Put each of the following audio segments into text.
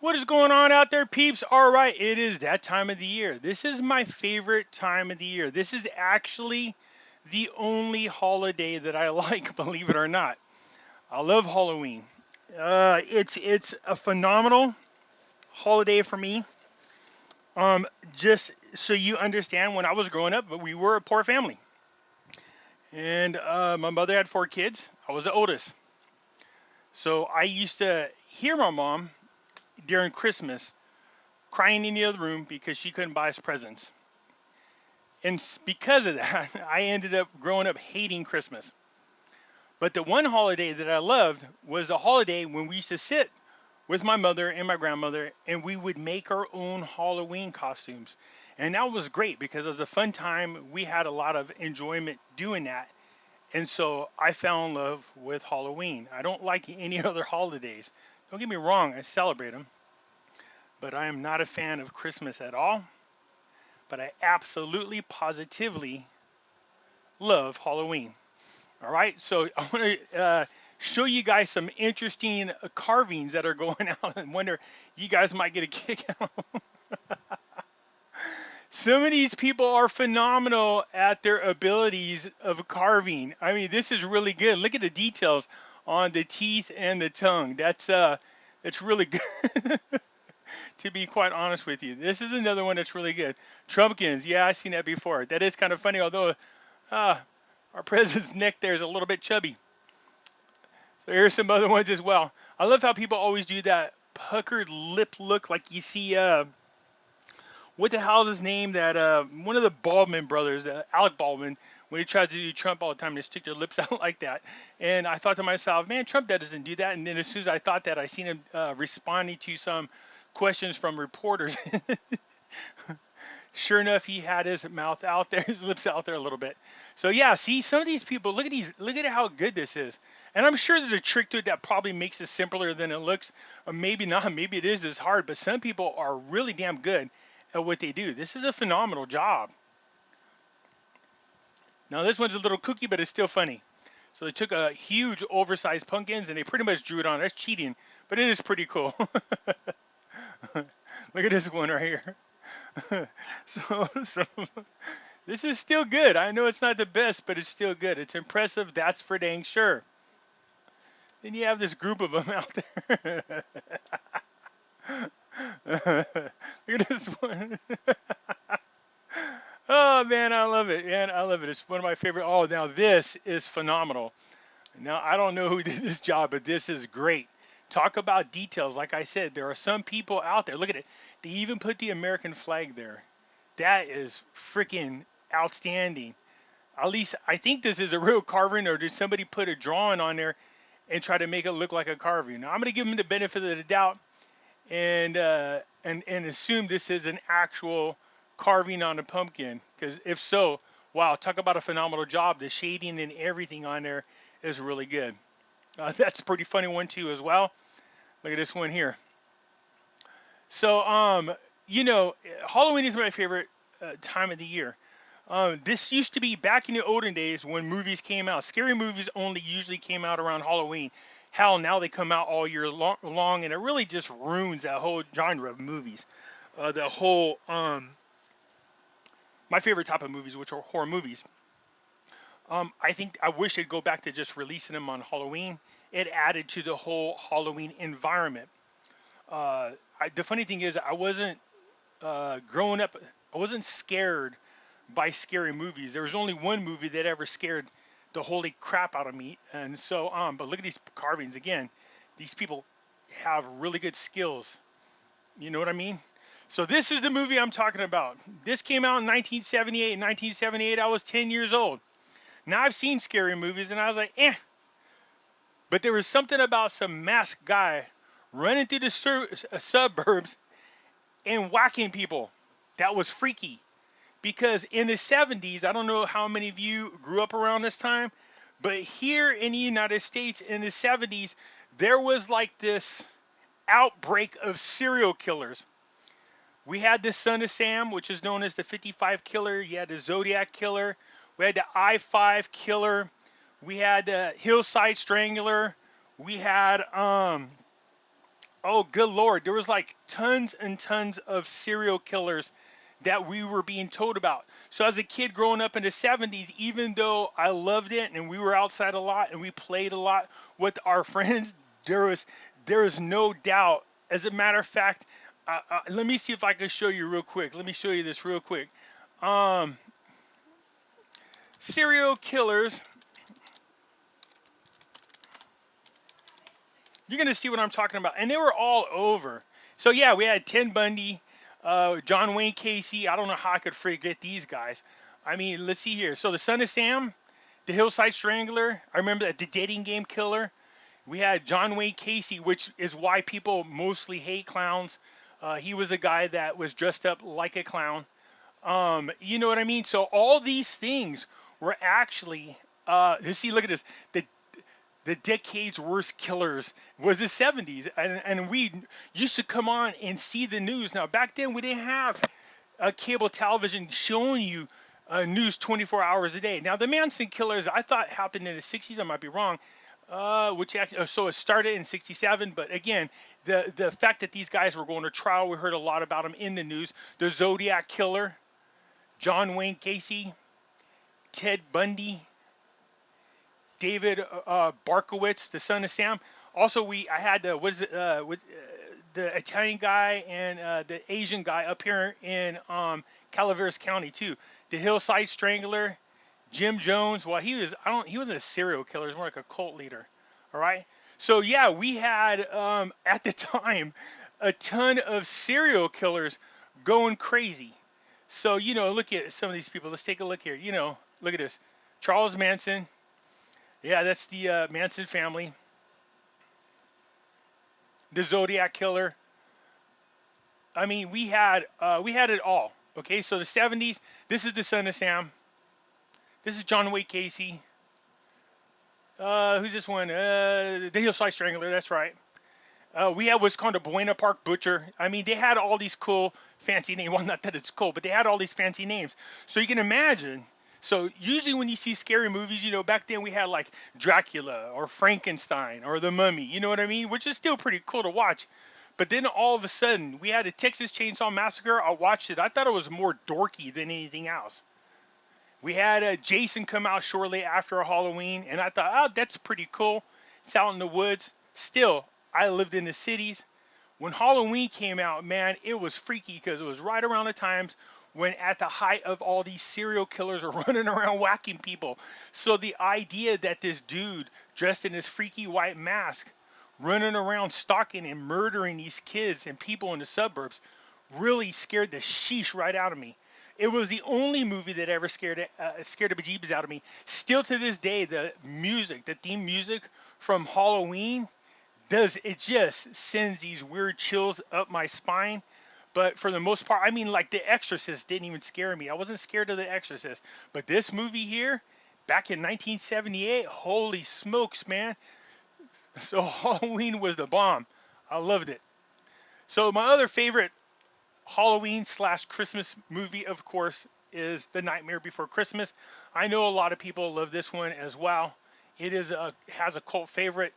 What is going on out there, peeps? All right, it is that time of the year. This is my favorite time of the year. This is actually the only holiday that I like, believe it or not. I love Halloween. It's a phenomenal holiday for me. Um, just so you understand, when I was growing up, we were a poor family, and my mother had 4 kids. I was the oldest, so I used to hear my mom during Christmas crying in the other room because she couldn't buy us presents. And because of that, I ended up growing up hating Christmas. But the one holiday that I loved was the holiday when we used to sit with my mother and my grandmother and we would make our own Halloween costumes. And that was great because it was a fun time. We had a lot of enjoyment doing that. And so I fell in love with Halloween. I don't like any other holidays. Don't get me wrong, I celebrate them, but I am not a fan of Christmas at all. But I absolutely, positively love Halloween. All right, so I want to show you guys some interesting carvings that are going out, and wonder you guys might get a kick out. Some of these people are phenomenal at their abilities of carving. I mean, this is really good. Look at the details on the teeth and the tongue. That's really good. To be quite honest with you, this is another one that's really good. Trumpkins, yeah, I've seen that before. That is kind of funny, although uh, our president's neck there is a little bit chubby. So here's some other ones as well. I love how people always do that puckered lip look, like you see. What the hell is his name? That one of the Baldwin brothers, Alec Baldwin, when he tries to do Trump all the time, they stick their lips out like that. And I thought to myself, man, Trump doesn't do that. And then as soon as I thought that, I seen him responding to some questions from reporters. Sure enough, he had his mouth out there, his lips out there a little bit. So yeah, see, some of these people, look at these, look at how good this is. And I'm sure there's a trick to it that probably makes it simpler than it looks, or maybe not. Maybe it is as hard, but some people are really damn good at what they do. This is a phenomenal job. Now this one's a little kooky, but it's still funny. So they took a huge oversized pumpkins and they pretty much drew it on. That's cheating, but it is pretty cool. Look at this one right here. So this is still good. I know it's not the best, but it's still good. It's impressive. That's for dang sure. Then you have this group of them out there. Look at this one. Oh man, I love it, man. I love it. It's one of my favorite. Oh, now this is phenomenal. Now I don't know who did this job, but this is great. Talk about details. Like I said, there are some people out there. Look at it. They even put the American flag there. That is freaking outstanding. At least I think this is a real carving, or did somebody put a drawing on there and try to make it look like a carving? Now I'm going to give them the benefit of the doubt and assume this is an actual carving on a pumpkin. Because if so, wow, talk about a phenomenal job. The shading and everything on there is really good. That's a pretty funny one too as well. Look at this one here. So Halloween is my favorite time of the year. This used to be back in the olden days when movies came out. Scary movies only usually came out around Halloween. Hell, now they come out all year long, and it really just ruins that whole genre of movies. The whole my favorite type of movies, which are horror movies. I think I wish they'd go back to just releasing them on Halloween. It added to the whole Halloween environment. The funny thing is, I wasn't growing up. I wasn't scared by scary movies. There was only one movie that ever scared the holy crap out of me. And so, but look at these carvings again. These people have really good skills. You know what I mean? So this is the movie I'm talking about. This came out in 1978. In 1978, I was 10 years old. Now I've seen scary movies and I was like, eh. But there was something about some masked guy running through the suburbs and whacking people that was freaky. Because in the 70s, I don't know how many of you grew up around this time, but here in the United States in the 70s, there was like this outbreak of serial killers. We had the Son of Sam, which is known as the 55 killer. You had the Zodiac killer. We had the I-5 killer. We had the Hillside Strangler. We had Oh, good Lord. There was like tons and tons of serial killers that we were being told about. So as a kid growing up in the 70s, even though I loved it and we were outside a lot and we played a lot with our friends, there was there is no doubt. As a matter of fact, let me see if I can show you real quick. Let me show you this real quick. Um, Serial killers. You're gonna see what I'm talking about, and they were all over. So yeah, we had Ted Bundy, John Wayne Casey. I don't know how I could forget these guys. I mean, let's see here. So the Son of Sam, the Hillside Strangler. I remember that the Dating Game Killer. We had John Wayne Casey, which is why people mostly hate clowns. He was a guy that was dressed up like a clown. You know what I mean? So all these things were actually. See, look at this. The decade's worst killers was the 70s, and we used to come on and see the news. Now back then we didn't have cable television showing you news 24 hours a day. Now the Manson killers I thought happened in the 60s. I might be wrong. Which actually, so it started in 67, but again, the fact that these guys were going to trial, we heard a lot about them in the news. The Zodiac killer, John Wayne Casey, Ted Bundy, David Barkowitz, the Son of Sam. Also, I had the the Italian guy and the Asian guy up here in Calaveras County too. The Hillside Strangler, Jim Jones. Well, he wasn't a serial killer. He was more like a cult leader. All right. So yeah, we had at the time a ton of serial killers going crazy. So look at some of these people. Let's take a look here. Look at this. Charles Manson. Yeah, that's the Manson family. The Zodiac killer. I mean, we had it all. Okay, so the 70s. This is the Son of Sam. This is John Wayne Casey. Who's this one? The Hillside Strangler. That's right. We had what's called a Buena Park Butcher. I mean, they had all these cool, fancy names. Well, not that it's cool, but they had all these fancy names. So you can imagine. So usually when you see scary movies, back then we had like Dracula or Frankenstein or The Mummy. You know what I mean? Which is still pretty cool to watch. But then all of a sudden we had a Texas Chainsaw Massacre. I watched it. I thought it was more dorky than anything else. We had Jason come out shortly after Halloween, and I thought, oh, that's pretty cool. It's out in the woods. Still, I lived in the cities. When Halloween came out, man, it was freaky because it was right around the times when at the height of all these serial killers are running around whacking people. So the idea that this dude dressed in this freaky white mask running around stalking and murdering these kids and people in the suburbs really scared the sheesh right out of me. It was the only movie that ever scared the bejeebs out of me. Still to this day, the music, the theme music from Halloween, it just sends these weird chills up my spine. But for the most part, I mean, like The Exorcist didn't even scare me. I wasn't scared of The Exorcist. But this movie here, back in 1978, holy smokes, man. So Halloween was the bomb. I loved it. So my other favorite Halloween slash Christmas movie, of course, is The Nightmare Before Christmas. I know a lot of people love this one as well. It has a cult favorite.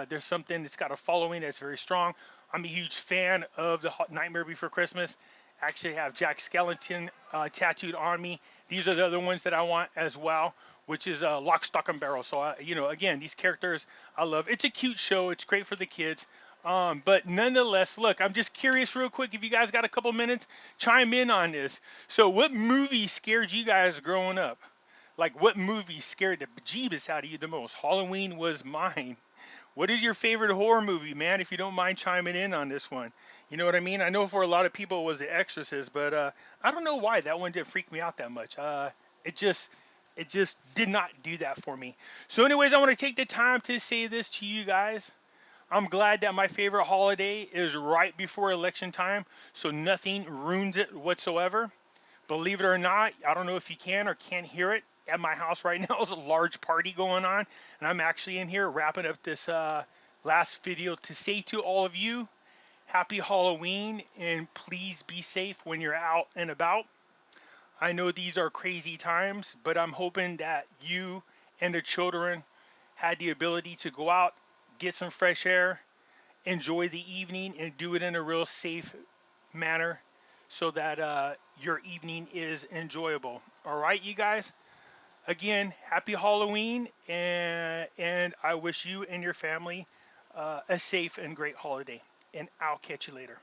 There's something that's got a following that's very strong. I'm a huge fan of the Nightmare Before Christmas. Actually have Jack Skellington tattooed on me. These are the other ones that I want as well, which is Lock, Stock, and Barrel. So, again, these characters I love. It's a cute show. It's great for the kids. But nonetheless, look, I'm just curious real quick if you guys got a couple minutes, chime in on this. So what movie scared you guys growing up? Like what movie scared the bejeebus out of you the most? Halloween was mine. What is your favorite horror movie, man? If you don't mind chiming in on this one. You know what I mean? I know for a lot of people it was The Exorcist, but I don't know why that one didn't freak me out that much. It just it just did not do that for me. So anyways, I want to take the time to say this to you guys. I'm glad that my favorite holiday is right before election time, so nothing ruins it whatsoever. Believe it or not, I don't know if you can or can't hear it. At my house right now is a large party going on, and I'm actually in here wrapping up this last video to say to all of you, happy Halloween, and please be safe when you're out and about. I know these are crazy times, but I'm hoping that you and the children had the ability to go out, get some fresh air, enjoy the evening and do it in a real safe manner so that your evening is enjoyable. All right, you guys. Again, happy Halloween, and I wish you and your family a safe and great holiday. And I'll catch you later.